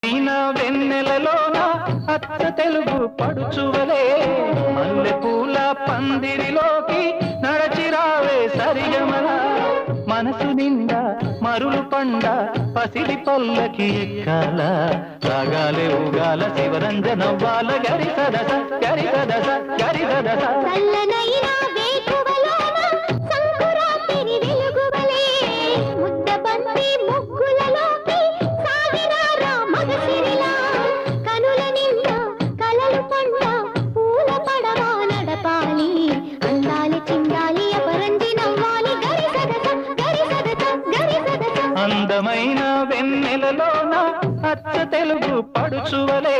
అయినా వెన్నెలలోన అచ్చ తెలుగు పడుచువలే మల్లె పూల పందిరిలోకి నడచిరావే సరిగమల మనసు నిండా మరులు పండ పసిడి పల్లకి ఎక్కాల రాగాలే ఊగాల శివరంజనవ్వాల గరి సదస గరి సదస గరి సదస అందమైన వెన్నెలలోన అచ్చ తెలుగు పడుచువలే